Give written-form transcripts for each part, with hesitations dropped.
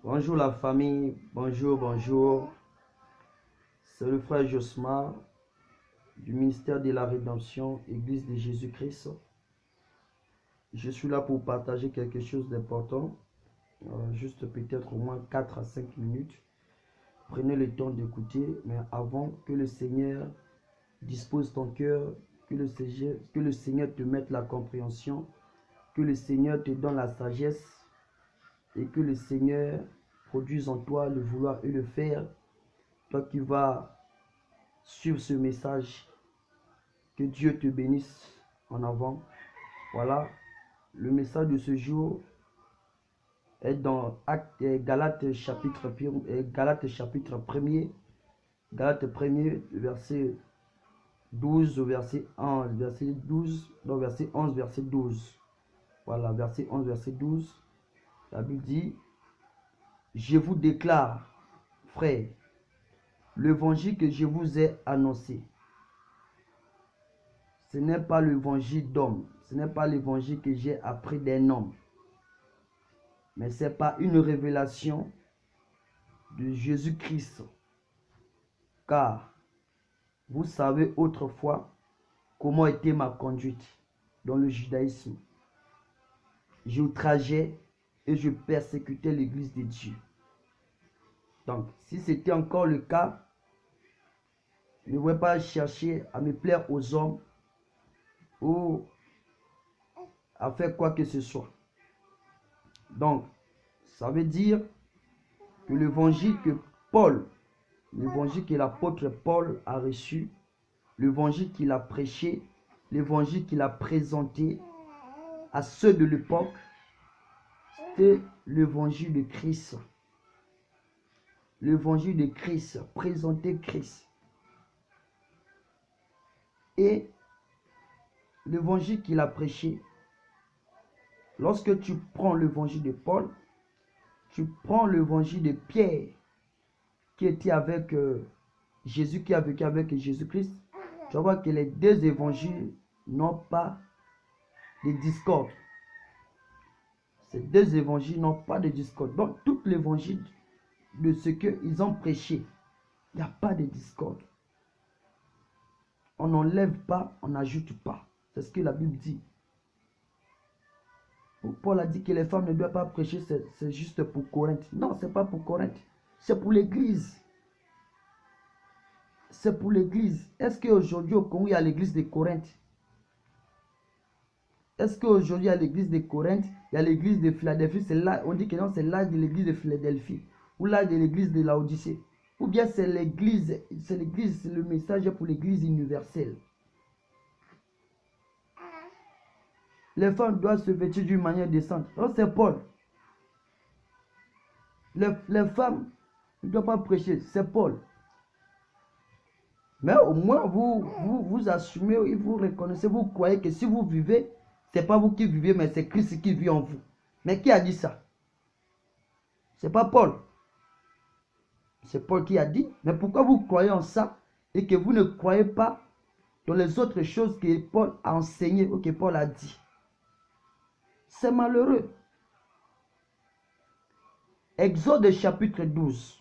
Bonjour la famille, bonjour. C'est le frère Josmar du ministère de la Rédemption, Église de Jésus-Christ. Je suis là pour partager quelque chose d'important, juste peut-être au moins 4 à 5 minutes. Prenez le temps d'écouter, mais avant que le Seigneur dispose ton cœur, que le Seigneur te mette la compréhension, que le Seigneur te donne la sagesse et que le Seigneur produise en toi le vouloir et le faire. Toi qui vas suivre ce message, que Dieu te bénisse en avant. Voilà, le message de ce jour est dans Galates chapitre 1er, Galates 1er, verset 12 au verset 11, verset 12, non, verset 11, verset 12. Voilà, verset 11, verset 12. La Bible dit: je vous déclare, frères, l'évangile que je vous ai annoncé. Ce n'est pas l'évangile d'homme, ce n'est pas l'évangile que j'ai appris d'un homme, mais c'est pas une révélation de Jésus-Christ. Car vous savez autrefois comment était ma conduite dans le judaïsme. J'outrageais et je persécutais l'église de Dieu. Donc, si c'était encore le cas, je ne vais pas chercher à me plaire aux hommes ou à faire quoi que ce soit. Donc, ça veut dire que l'évangile que Paul, l'évangile que l'apôtre Paul a reçu, l'évangile qu'il a prêché, l'évangile qu'il a présenté à ceux de l'époque, c'était l'évangile de Christ. L'évangile de Christ, présenter Christ. Et l'évangile qu'il a prêché, lorsque tu prends l'évangile de Paul, tu prends l'évangile de Pierre, qui était avec Jésus, qui a vécu avec Jésus-Christ, tu vas voir que les deux évangiles n'ont pas de discorde. Ces deux évangiles n'ont pas de discorde. Donc, tout l'évangile de ce qu'ils ont prêché, il n'y a pas de discorde. On n'enlève pas, on n'ajoute pas. C'est ce que la Bible dit. Paul a dit que les femmes ne doivent pas prêcher, c'est juste pour Corinthe. Non, ce n'est pas pour Corinthe. C'est pour l'église. C'est pour l'église. Est-ce qu'aujourd'hui au Congo, il y a l'église de Corinthe? Est-ce qu'aujourd'hui, il y a l'église de Corinthe, il y a l'église de Philadelphie? C'est là, on dit que non, c'est l'âge de l'église de Philadelphie. Ou l'âge de l'église de Laodicée. Ou bien c'est l'église, c'est le message pour l'église universelle. Les femmes doivent se vêtir d'une manière décente. Non, c'est Paul. Les femmes ne doivent pas prêcher, c'est Paul. Mais au moins, vous assumez et vous reconnaissez, vous croyez que si vous vivez, ce n'est pas vous qui vivez, mais c'est Christ qui vit en vous. Mais qui a dit ça? Ce n'est pas Paul. C'est Paul qui a dit. Mais pourquoi vous croyez en ça et que vous ne croyez pas dans les autres choses que Paul a enseignées ou que Paul a dit? C'est malheureux. Exode chapitre 12.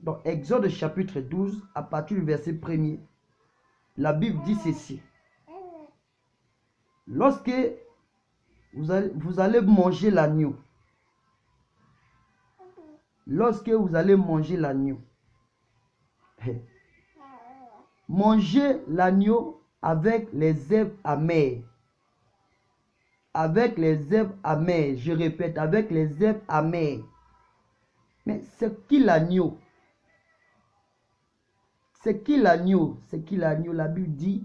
Dans Exode chapitre 12, à partir du verset 1er, la Bible dit ceci. Lorsque vous allez manger l'agneau, lorsque vous allez manger l'agneau, mangez l'agneau avec les herbes amères. Avec les herbes amères, je répète, avec les herbes amères. Mais c'est qui l'agneau? C'est qui l'agneau? C'est qui l'agneau? La Bible dit: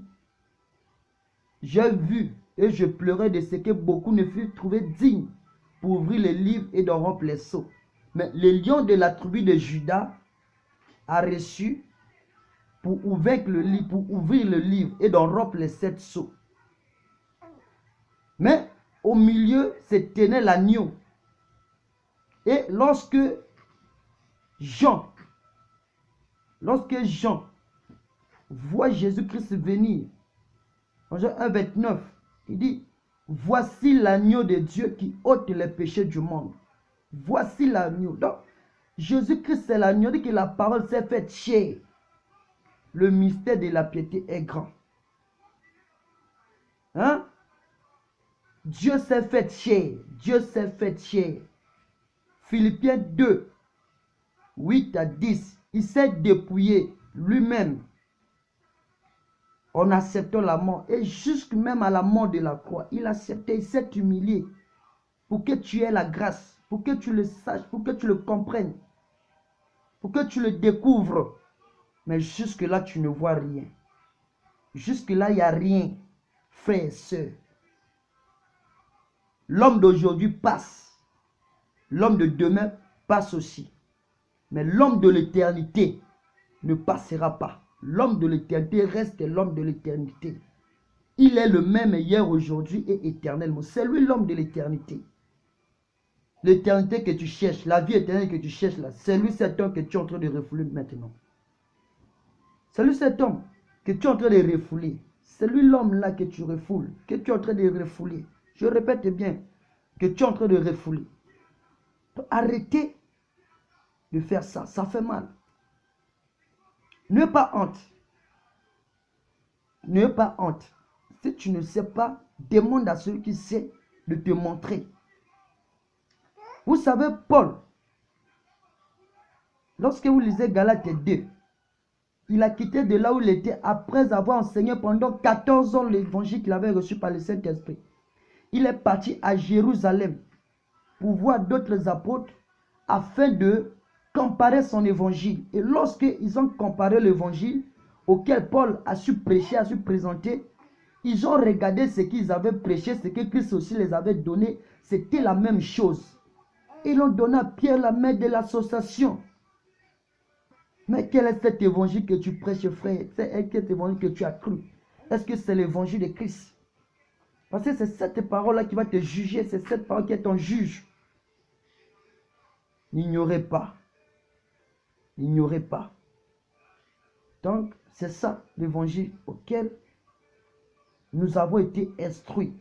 j'ai vu et je pleurais de ce que beaucoup ne furent trouvés dignes pour ouvrir les livres et d'en rompre les sceaux. Mais le lion de la tribu de Juda a reçu pour ouvrir le livre et d'en rompre les 7 sceaux. Mais au milieu se tenait l'agneau. Et lorsque Jean voit Jésus-Christ venir, en Jean 1,29, il dit: voici l'agneau de Dieu qui ôte les péchés du monde. Voici l'agneau. Donc, Jésus-Christ, c'est l'agneau, dit que la parole s'est faite chair. Le mystère de la piété est grand. Hein? Dieu s'est fait chair. Dieu s'est fait chair. Philippiens 2, 8 à 10. Il s'est dépouillé lui-même en acceptant la mort. Et jusque même à la mort de la croix, il acceptait, il s'est humilié pour que tu aies la grâce, pour que tu le saches, pour que tu le comprennes, pour que tu le découvres. Mais jusque-là, tu ne vois rien. Jusque-là, il n'y a rien, frères et sœurs. L'homme d'aujourd'hui passe. L'homme de demain passe aussi. Mais l'homme de l'éternité ne passera pas. L'homme de l'éternité reste l'homme de l'éternité. Il est le même hier, aujourd'hui et éternellement. C'est lui l'homme de l'éternité. L'éternité que tu cherches, la vie éternelle que tu cherches là, c'est lui cet homme que tu es en train de refouler maintenant. C'est lui cet homme que tu es en train de refouler. C'est lui l'homme là que tu refoules, que tu es en train de refouler. Je répète bien, que tu es en train de refouler. Arrêtez de faire ça, ça fait mal. N'aie pas honte. N'aie pas honte. Si tu ne sais pas, demande à celui qui sait de te montrer. Vous savez, Paul, lorsque vous lisez Galates 2, il a quitté de là où il était après avoir enseigné pendant 14 ans l'évangile qu'il avait reçu par le Saint-Esprit. Il est parti à Jérusalem pour voir d'autres apôtres afin de comparer son évangile. Et lorsqu'ils ont comparé l'évangile auquel Paul a su prêcher, a su présenter, ils ont regardé ce qu'ils avaient prêché, ce que Christ aussi les avait donné. C'était la même chose. Ils ont donné à Pierre la main de l'association. Mais quel est cet évangile que tu prêches, frère? C'est quel évangile que tu as cru? Est-ce que c'est l'évangile de Christ? Parce que c'est cette parole-là qui va te juger. C'est cette parole qui est ton juge. N'ignorez pas. N'ignorez pas. Donc, c'est ça l'évangile auquel nous avons été instruits.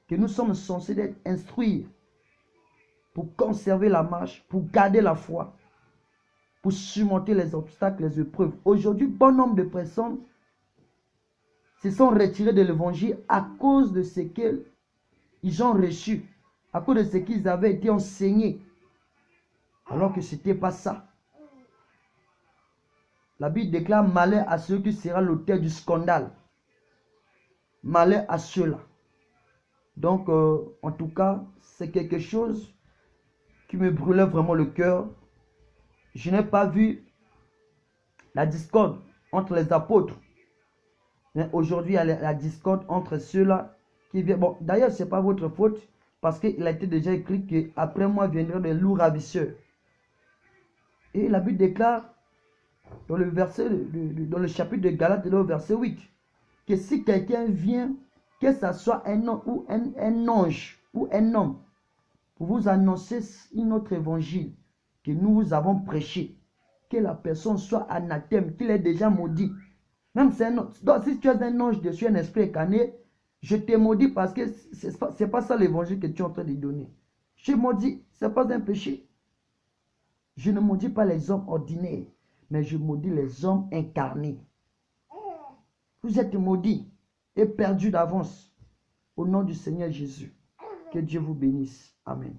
Que nous sommes censés être instruits pour conserver la marche, pour garder la foi, pour surmonter les obstacles, les épreuves. Aujourd'hui, bon nombre de personnes se sont retirées de l'évangile à cause de ce qu'ils ont reçu, à cause de ce qu'ils avaient été enseignés, alors que ce n'était pas ça. La Bible déclare malheur à celui qui sera l'auteur du scandale. Malheur à ceux-là. Donc, en tout cas, c'est quelque chose qui me brûlait vraiment le cœur. Je n'ai pas vu la discorde entre les apôtres. Mais aujourd'hui, il y a la discorde entre ceux-là qui viennent. Bon, d'ailleurs, ce n'est pas votre faute, parce qu'il a été déjà écrit qu'après moi viendront des loups ravisseurs. Et la Bible déclare dans le chapitre de Galates, au verset 8, que si quelqu'un vient, que ce soit un homme ou un ange ou un homme, pour vous annoncer un autre évangile que nous vous avons prêché, que la personne soit anathème, qu'il est déjà maudit. Même si tu es un ange dessus, un esprit incarné, je te maudis parce que ce n'est pas ça l'évangile que tu es en train de donner. Je maudis, ce n'est pas un péché. Je ne maudis pas les hommes ordinaires, mais je maudis les hommes incarnés. Vous êtes maudits et perdus d'avance. Au nom du Seigneur Jésus. Que Dieu vous bénisse. Amen.